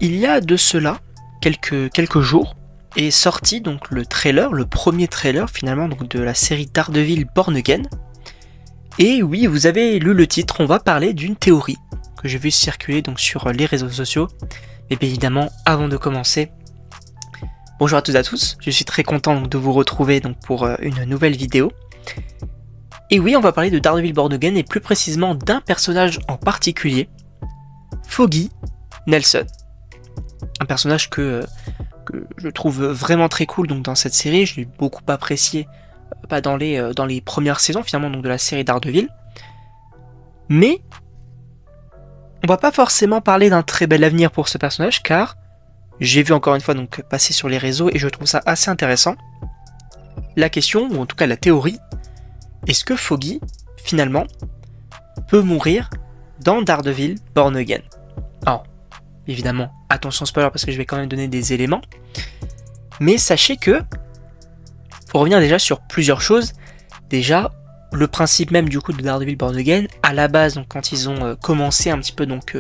Il y a de cela quelques jours est sorti donc le trailer, le premier trailer finalement donc de la série Daredevil Born Again. Et oui, vous avez lu le titre, on va parler d'une théorie que j'ai vu circuler donc sur les réseaux sociaux. Mais bien évidemment, avant de commencer, bonjour à toutes et à tous, je suis très content donc de vous retrouver donc pour une nouvelle vidéo. Et oui, on va parler de Daredevil Born Again et plus précisément d'un personnage en particulier, Foggy Nelson. Un personnage que je trouve vraiment très cool donc dans cette série, je l'ai beaucoup apprécié dans les premières saisons finalement donc de la série Daredevil. Mais on va pas forcément parler d'un très bel avenir pour ce personnage car j'ai vu encore une fois donc passer sur les réseaux et je trouve ça assez intéressant. La question, ou en tout cas la théorie, est-ce que Foggy, finalement, peut mourir dans Daredevil Born Again? Alors, évidemment, attention spoiler parce que je vais quand même donner des éléments. Mais sachez que, pour revenir déjà sur plusieurs choses, déjà, le principe même du coup de Daredevil Born Again, à la base, donc, quand ils ont commencé un petit peu donc,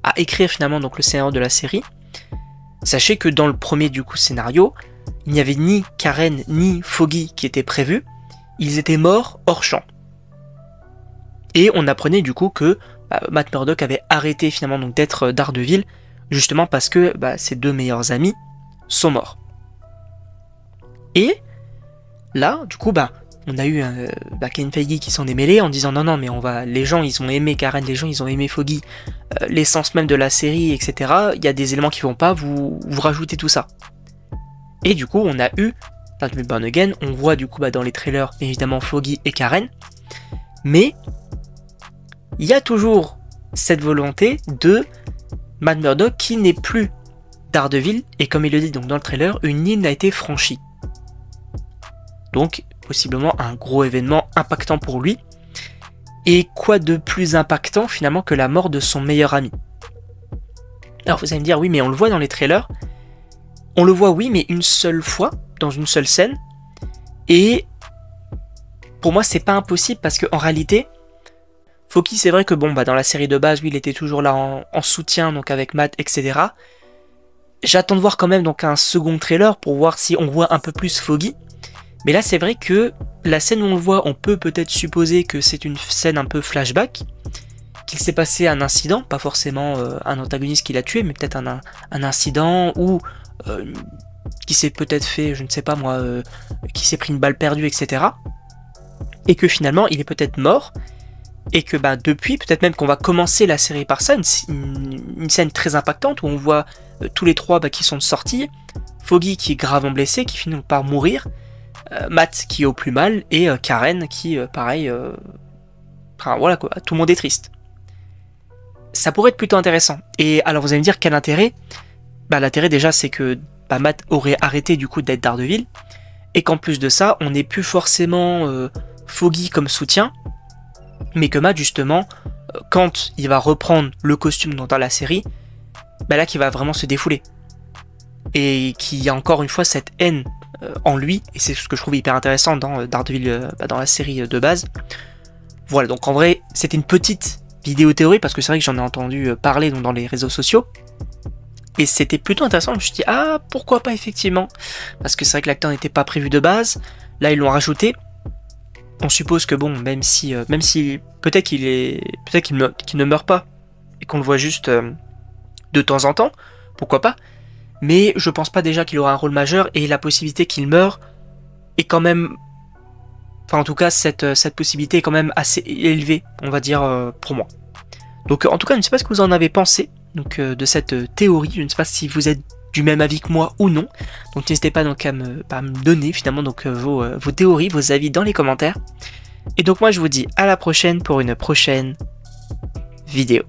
à écrire finalement donc, le scénario de la série, sachez que dans le premier du coup scénario, il n'y avait ni Karen ni Foggy qui étaient prévus, ils étaient morts hors champ. Et on apprenait du coup que Matt Murdock avait arrêté finalement donc d'être Daredevil, justement parce que ses deux meilleurs amis sont morts. Et là, du coup, on a eu Kevin Feige qui s'en est mêlé en disant non mais les gens ils ont aimé Karen, les gens ils ont aimé Foggy, l'essence même de la série, etc. Il y a des éléments qui vont pas, vous rajoutez tout ça. Et du coup, on a eu Daredevil Born Again, on voit du coup dans les trailers évidemment Foggy et Karen, mais il y a toujours cette volonté de Matt Murdock qui n'est plus Daredevil, et comme il le dit donc dans le trailer, une ligne a été franchie. Donc possiblement un gros événement impactant pour lui. Et quoi de plus impactant finalement que la mort de son meilleur ami? Alors vous allez me dire oui mais on le voit dans les trailers. On le voit oui mais une seule fois, dans une seule scène. Et pour moi c'est pas impossible parce qu'en réalité, Foggy c'est vrai que dans la série de base, oui il était toujours là en soutien donc avec Matt, etc. J'attends de voir quand même donc un second trailer pour voir si on voit un peu plus Foggy. Mais là c'est vrai que la scène où on le voit, on peut peut-être supposer que c'est une scène un peu flashback, qu'il s'est passé un incident, pas forcément un antagoniste qui l'a tué, mais peut-être un incident ou qui s'est peut-être fait, je ne sais pas moi, qui s'est pris une balle perdue, etc. Et que finalement il est peut-être mort, et que depuis, peut-être même qu'on va commencer la série par ça, une scène très impactante où on voit tous les trois qui sont sortis, Foggy qui est gravement blessé, qui finit par mourir, Matt qui est au plus mal, et Karen qui, pareil, voilà quoi, tout le monde est triste. Ça pourrait être plutôt intéressant. Et alors vous allez me dire quel intérêt? L'intérêt déjà c'est que Matt aurait arrêté du coup d'être Daredevil, et qu'en plus de ça, on n'ait plus forcément Foggy comme soutien, mais que Matt justement, quand il va reprendre le costume dans la série, là qu'il va vraiment se défouler. Et qu'il y a encore une fois cette haine en lui, et c'est ce que je trouve hyper intéressant dans Daredevil, dans la série de base. Voilà, donc en vrai, c'était une petite vidéo théorie, parce que c'est vrai que j'en ai entendu parler donc, dans les réseaux sociaux, et c'était plutôt intéressant. Je me suis dit, pourquoi pas effectivement, parce que c'est vrai que l'acteur n'était pas prévu de base, là ils l'ont rajouté. On suppose que même si peut-être qu'il ne meurt pas, et qu'on le voit juste de temps en temps, pourquoi pas. Mais je pense pas déjà qu'il aura un rôle majeur, et la possibilité qu'il meure est quand même... Enfin en tout cas cette possibilité est quand même assez élevée, on va dire, pour moi. Donc en tout cas je ne sais pas ce que vous en avez pensé donc, de cette théorie, je ne sais pas si vous êtes du même avis que moi ou non. Donc n'hésitez pas donc à me donner finalement donc, vos théories, vos avis dans les commentaires. Et donc moi je vous dis à la prochaine pour une prochaine vidéo.